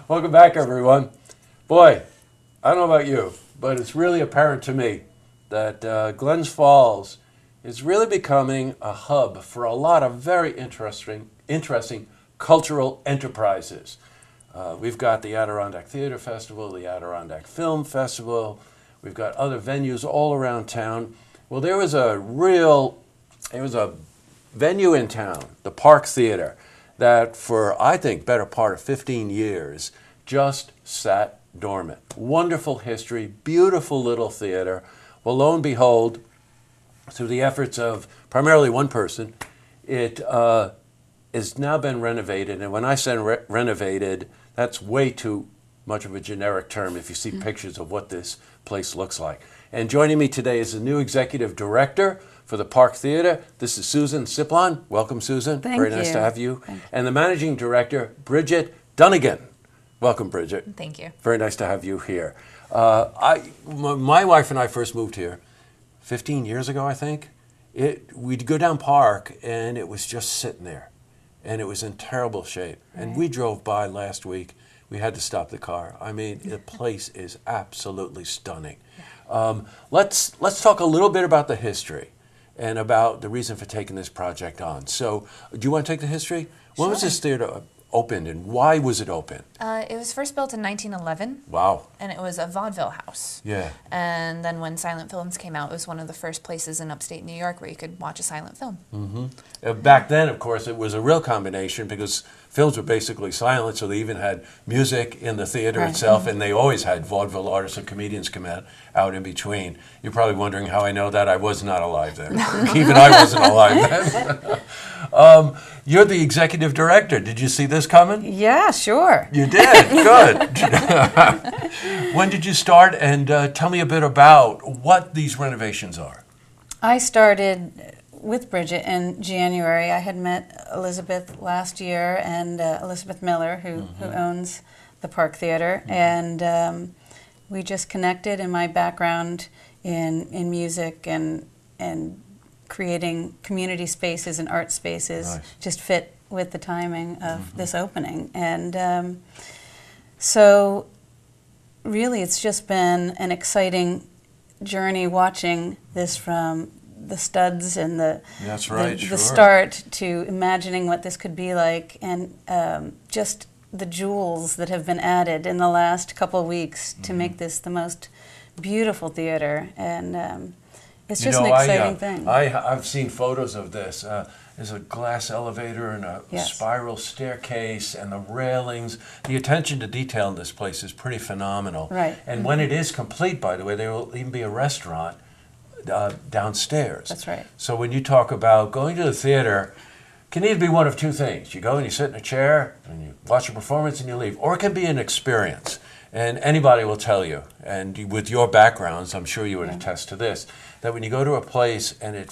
Welcome back, everyone. Boy, I don't know about you, but it's really apparent to me that Glens Falls is really becoming a hub for a lot of very interesting cultural enterprises. We've got the Adirondack Theater Festival, the Adirondack Film Festival. We've got other venues all around town. Well, there was a venue in town, the Park Theater, that for, I think, better part of 15 years just sat dormant. Wonderful history, beautiful little theater. Well, lo and behold, through the efforts of primarily one person, it has now been renovated. And when I say renovated, that's way too much of a generic term if you see pictures of what this place looks like. And joining me today is the new executive director for the Park Theater. This is Susan Siplon. Welcome, Susan. Very nice to have you. And the managing director, Bridget Dunigan. Welcome, Bridget. Thank you. Very nice to have you here. My wife and I first moved here 15 years ago, I think. We'd go down Park, and it was just sitting there, and it was in terrible shape. Right. And we drove by last week. We had to stop the car. I mean, the place is absolutely stunning. Yeah. Let's talk a little bit about the history and about the reason for taking this project on. So, do you want to take the history? Sure. When was this theater opened, and why was it open? It was first built in 1911. Wow. And it was a vaudeville house. Yeah. And then when silent films came out, it was one of the first places in upstate New York where you could watch a silent film. Mm-hmm. Back then, of course, it was a real combination because films were basically silent, so they even had music in the theater itself, and they always had vaudeville artists and comedians come out in between. You're probably wondering how I know that. I was not alive then. Even I wasn't alive then. You're the executive director. Did you see this coming? Yeah, sure. You did? Good. When did you start? And tell me a bit about what these renovations are. I started with Bridget in January. I had met Elizabeth last year, and Elizabeth Miller, who owns the Park Theater, and we just connected. In my background in music and creating community spaces and art spaces just fit with the timing of this opening. And so really it's just been an exciting journey watching this from the studs and the start to imagining what this could be like, and just the jewels that have been added in the last couple of weeks to make this the most beautiful theater. And it's just an exciting thing. I've seen photos of this. There's a glass elevator and a spiral staircase and the railings. The attention to detail in this place is pretty phenomenal. Right. And when it is complete, by the way, there will even be a restaurant downstairs. That's right. So when you talk about going to the theater, it can either be one of two things. You go and you sit in a chair and you watch a performance and you leave. Or it can be an experience. And anybody will tell you, and with your backgrounds, I'm sure you would attest to this, that when you go to a place and it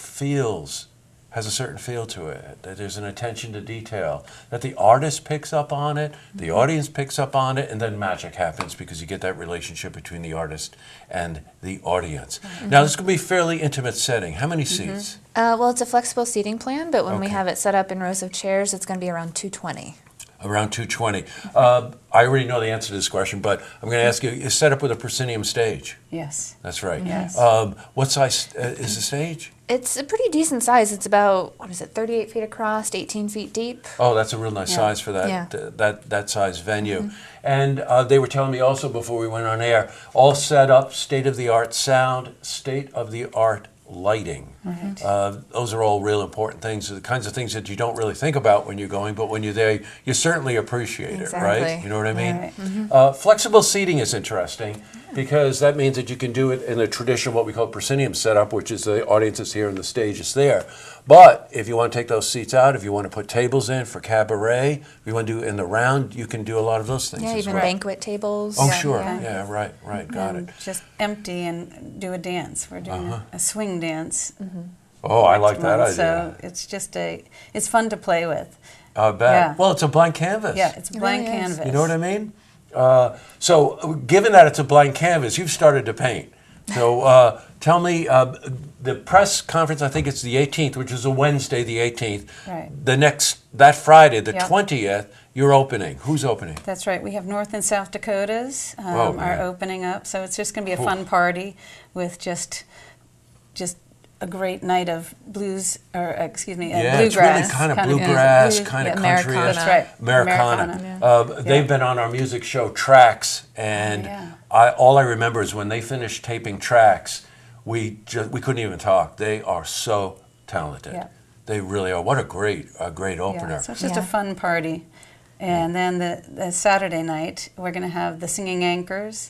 has a certain feel to it, that there's an attention to detail, that the artist picks up on it, the audience picks up on it, and then magic happens because you get that relationship between the artist and the audience. Now, this is going to be a fairly intimate setting. How many seats? Well, it's a flexible seating plan, but when we have it set up in rows of chairs, it's going to be around 220. Around 220. I already know the answer to this question, but I'm going to ask you, is set up with a proscenium stage? Yes. That's right. Yes. What size is the stage? It's a pretty decent size. It's about, 38 feet across, 18 feet deep. Oh, that's a real nice size for that that size venue. And they were telling me also before we went on air, all set up, state-of-the-art sound, state-of-the-art lighting. Those are all real important things, the kinds of things that you don't really think about when you're going, but when you're there, you certainly appreciate it, right? You know what I mean? Flexible seating is interesting because that means that you can do it in a traditional, what we call proscenium setup, which is the audience is here and the stage is there. But if you want to take those seats out, if you want to put tables in for cabaret, if you want to do it in the round, you can do a lot of those things as even well. banquet tables. Oh, sure. Yeah, right. Got it. Just empty and do a dance. We're doing a swing dance. Oh, I like that idea. So it's just it's fun to play with. I bet. Yeah. Well, it's a blank canvas. Yeah, it's a blank canvas. You know what I mean? So given that it's a blank canvas, you've started to paint. So tell me, the press conference, I think it's the 18th, which is a Wednesday, the 18th. Right. That Friday, the 20th, you're opening. Who's opening? That's right. We have North and South Dakotas Oh, are man. opening up, so it's just going to be a fun party with just a great night of blues, or excuse me, Yeah, bluegrass. it's really kind of bluegrass, kind of country. Americana. That's right. Americana. They've been on our music show Tracks, and yeah. all I remember is when they finished taping Tracks, we couldn't even talk. They are so talented. Yeah. They really are. What a great opener. Yeah, so it's just Yeah. a fun party. And then the Saturday night, we're going to have the Singing Anchors.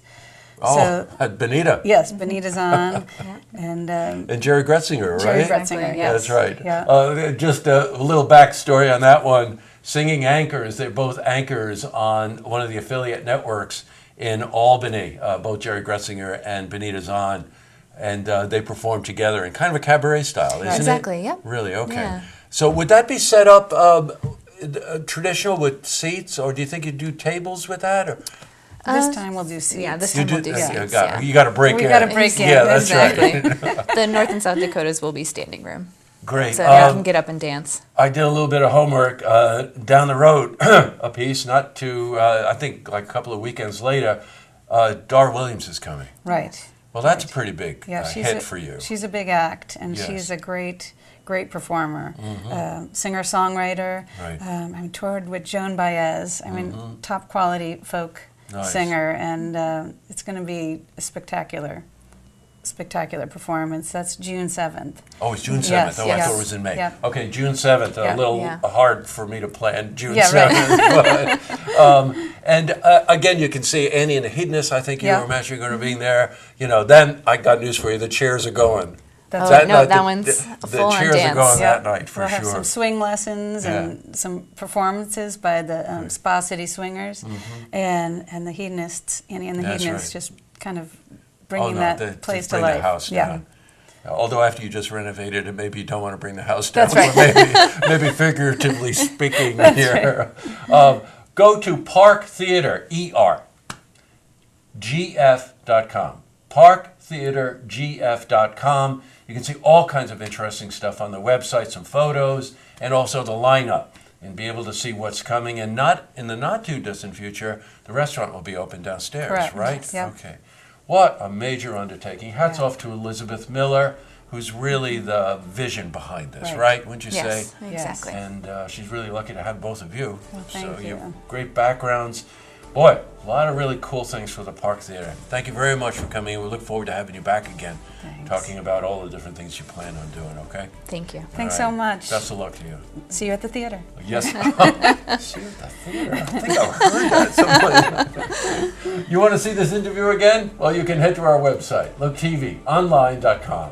Oh, at Bonita. Yes, Benita's on. And And Jerry Gretzinger, right? Jerry Exactly, Gretzinger, yeah. yes. That's right. Yeah. Just a little backstory on that one. Singing Anchors, they're both anchors on one of the affiliate networks in Albany, both Jerry Gretzinger and Benita Zahn. And they perform together in kind of a cabaret style, isn't it? Exactly, yep. Really? Okay. Yeah. So would that be set up traditional with seats, or do you think you'd do tables with that? Or? this time we'll do seats. Yeah, this You time we'll do seats. You got to break We in. gotta break in. Yeah, that's Exactly. right. The North and South Dakotas will be standing room. Great. So you can get up and dance. I did a little bit of homework down the road, a piece, not too, I think like a couple of weekends later, Dar Williams is coming. Right. Well, that's a pretty big Yeah, hit for you. She's a big act, and Yes. she's a great performer, singer-songwriter. Right. I toured with Joan Baez. I mean, top quality folk Nice. singer, and it's going to be a spectacular performance. That's June 7th. Oh, it's June 7th. Yes, Oh, I yes. thought it was in May. Yeah. Okay, June 7th. Yeah. A little Yeah. hard for me to plan June Yeah, 7th. And again, you can see Annie and the Hedonists. I think you Yeah. were mentioning going to be there. You know, then I got news for you. The chairs are going. That's Oh, no, night, that one's a full-on The chairs are dance. going Yeah. that night for we'll sure. have some swing lessons Yeah. and some performances by the Spa City Swingers, and the Hedonists, Annie and the That's Hedonists, right. just kind of bringing they that place just to bring life. the house yeah. down. Although after you just renovated it, maybe you don't want to bring the house down. That's right. But maybe figuratively speaking here. Go to Park Theater, GF.com. ParkTheaterGF.com. You can see all kinds of interesting stuff on the website, some photos, and also the lineup, and be able to see what's coming. And not in the not too distant future, the restaurant will be open downstairs, Correct. right? Yep. Okay. What a major undertaking. Hats Yeah. off to Elizabeth Miller, who's really the vision behind this, Right. right? Wouldn't you Yes, say? exactly. And she's really lucky to have both of you. Well, thank so you you. have great backgrounds. Boy, a lot of really cool things for the Park Theater. Thank you very much for coming. We look forward to having you back again, Thanks. talking about all the different things you plan on doing, okay? Thank you. Thanks All so much. Best of luck to you. See you at the theater. Yes. See you at the theater. I think I've heard that somewhere. You want to see this interview again? Well, you can head to our website, looktvonline.com.